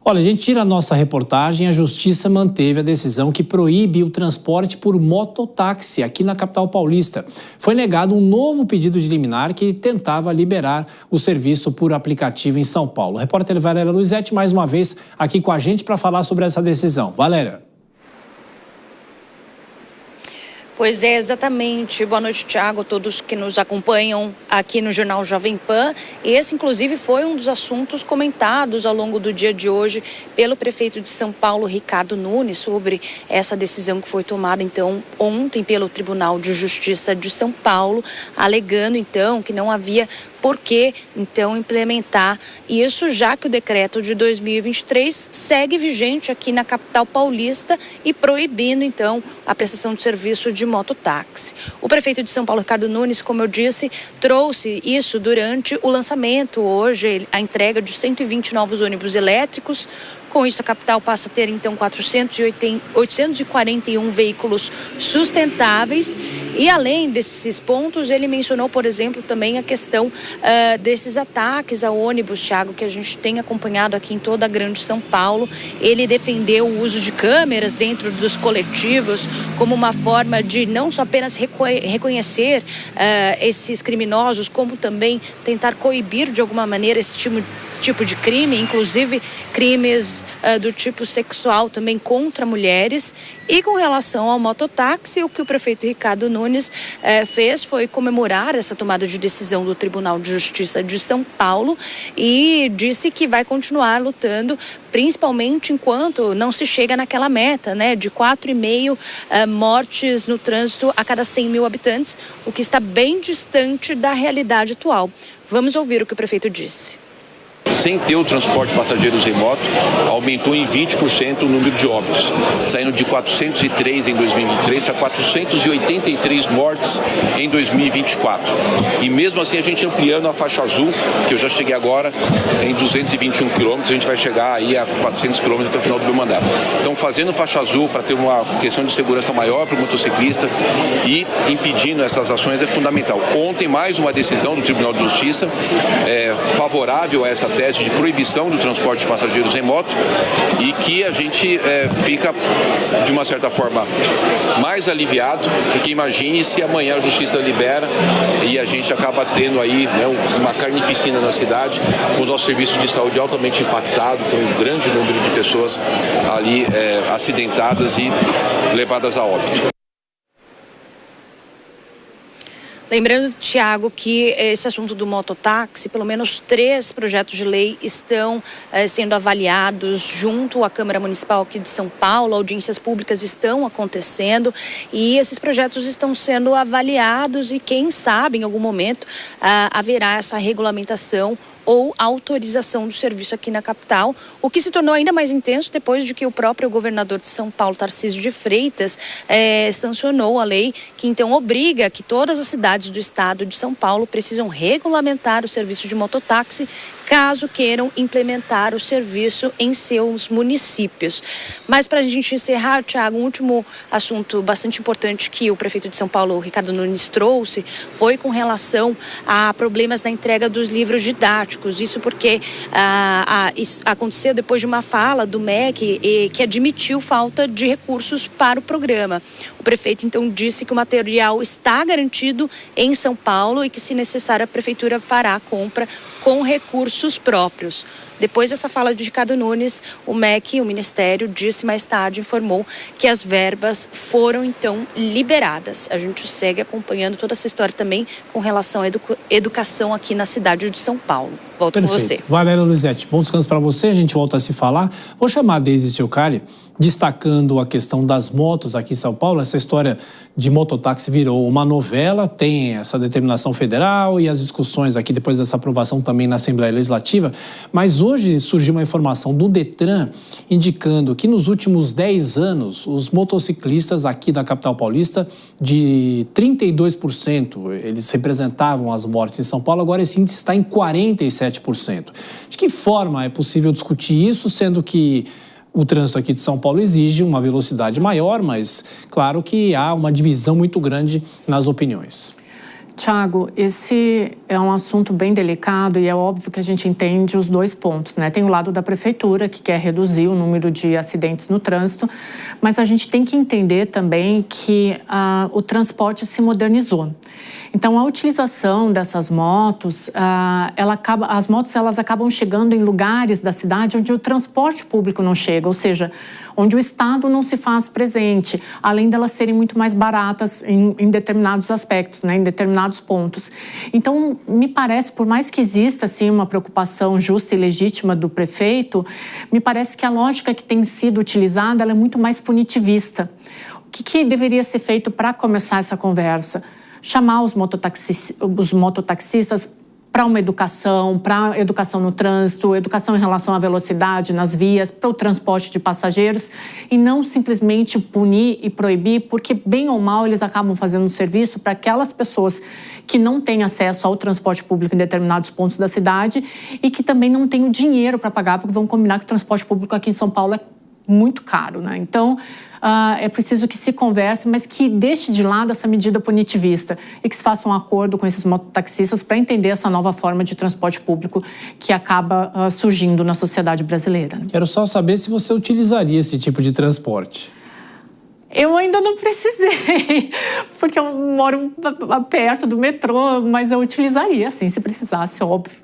Olha, a gente tira a nossa reportagem, a Justiça manteve a decisão que proíbe o transporte por mototáxi aqui na capital paulista. Foi negado um novo pedido de liminar que tentava liberar o serviço por aplicativo em São Paulo. O repórter Valéria Luizetti, mais uma vez, aqui com a gente para falar sobre essa decisão. Valéria. Pois é, exatamente. Boa noite, Thiago, todos que nos acompanham aqui no Jornal Jovem Pan. Esse, inclusive, foi um dos assuntos comentados ao longo do dia de hoje pelo prefeito de São Paulo, Ricardo Nunes, sobre essa decisão que foi tomada, então, ontem pelo Tribunal de Justiça de São Paulo, alegando, então, que não havia por que, então, implementar isso, já que o decreto de 2023 segue vigente aqui na capital paulista e proibindo, então, a prestação de serviço de mototáxi. O prefeito de São Paulo, Ricardo Nunes, como eu disse, trouxe isso durante o lançamento hoje, a entrega de 120 novos ônibus elétricos. Com isso, a capital passa a ter, então, 841 veículos sustentáveis. E, além desses pontos, ele mencionou, por exemplo, também a questão desses ataques a ônibus, Thiago, que a gente tem acompanhado aqui em toda a Grande São Paulo. Ele defendeu o uso de câmeras dentro dos coletivos como uma forma de não só apenas reconhecer esses criminosos, como também tentar coibir de alguma maneira esse tipo de crime, inclusive crimes do tipo sexual também contra mulheres. E com relação ao mototáxi, o que o prefeito Ricardo Nunes fez foi comemorar essa tomada de decisão do Tribunal de Justiça de São Paulo e disse que vai continuar lutando, principalmente enquanto não se chega naquela meta, né, de 4,5 mortes no trânsito a cada 100 mil habitantes, o que está bem distante da realidade atual. Vamos ouvir o que o prefeito disse. Sem ter o transporte de passageiros remoto, aumentou em 20% o número de óbitos, saindo de 403 em 2023 para 483 mortes em 2024. E mesmo assim a gente ampliando a faixa azul, que eu já cheguei agora em 221 quilômetros, a gente vai chegar aí a 400 quilômetros até o final do meu mandato. Então, fazendo faixa azul para ter uma questão de segurança maior para o motociclista e impedindo essas ações é fundamental. Ontem, mais uma decisão do Tribunal de Justiça favorável a essa tese de proibição do transporte de passageiros remoto e que a gente fica, de uma certa forma, mais aliviado, porque imagine se amanhã a Justiça libera e a gente acaba tendo aí, né, uma carnificina na cidade, com o nosso serviço de saúde altamente impactado, com um grande número de pessoas ali acidentadas e levadas a óbito. Lembrando, Thiago, que esse assunto do mototáxi, pelo menos 3 projetos de lei estão sendo avaliados junto à Câmara Municipal aqui de São Paulo. Audiências públicas estão acontecendo e esses projetos estão sendo avaliados e, quem sabe, em algum momento haverá essa regulamentação ou autorização do serviço aqui na capital, o que se tornou ainda mais intenso depois de que o próprio governador de São Paulo, Tarcísio de Freitas, sancionou a lei que então obriga que todas as cidades do estado de São Paulo precisam regulamentar o serviço de mototáxi caso queiram implementar o serviço em seus municípios. Mas para a gente encerrar, Thiago, um último assunto bastante importante que o prefeito de São Paulo, Ricardo Nunes, trouxe foi com relação a problemas na entrega dos livros didáticos. Isso porque isso aconteceu depois de uma fala do MEC que admitiu falta de recursos para o programa. O prefeito então disse que o material está garantido em São Paulo e que, se necessário, a prefeitura fará a compra com recursos próprios. Depois dessa fala de Ricardo Nunes, o MEC, o Ministério, mais tarde informou que as verbas foram então liberadas. A gente segue acompanhando toda essa história também com relação à educação aqui na cidade de São Paulo. Volto Perfeito. Com você. Valéria Luizetti, bom descanso para você, a gente volta a se falar. Vou chamar a Deise Ciocali, destacando a questão das motos aqui em São Paulo. Essa história de mototáxi virou uma novela, tem essa determinação federal e as discussões aqui depois dessa aprovação também na Assembleia Legislativa, mas hoje surgiu uma informação do Detran indicando que nos últimos 10 anos os motociclistas aqui da capital paulista, de 32%, eles representavam as mortes em São Paulo, agora esse índice está em 47%. De que forma é possível discutir isso, sendo que o trânsito aqui de São Paulo exige uma velocidade maior, mas claro que há uma divisão muito grande nas opiniões. Tiago, esse é um assunto bem delicado e é óbvio que a gente entende os dois pontos, né? Tem o lado da prefeitura, que quer reduzir o número de acidentes no trânsito, mas a gente tem que entender também que o transporte se modernizou. Então, a utilização dessas motos, as motos elas acabam chegando em lugares da cidade onde o transporte público não chega, ou seja, onde o Estado não se faz presente, além delas serem muito mais baratas em determinados aspectos, né, em determinados pontos. Então, me parece, por mais que exista assim, uma preocupação justa e legítima do prefeito, me parece que a lógica que tem sido utilizada ela é muito mais punitivista. O que deveria ser feito para começar essa conversa? Chamar os mototaxistas para uma educação, para educação no trânsito, educação em relação à velocidade nas vias, para o transporte de passageiros e não simplesmente punir e proibir, porque bem ou mal eles acabam fazendo um serviço para aquelas pessoas que não têm acesso ao transporte público em determinados pontos da cidade e que também não têm o dinheiro para pagar, porque vamos combinar que o transporte público aqui em São Paulo é muito caro, né? Então, é preciso que se converse, mas que deixe de lado essa medida punitivista e que se faça um acordo com esses mototaxistas para entender essa nova forma de transporte público que acaba surgindo na sociedade brasileira. Quero só saber se você utilizaria esse tipo de transporte. Eu ainda não precisei, porque eu moro perto do metrô, mas eu utilizaria, sim, se precisasse, óbvio.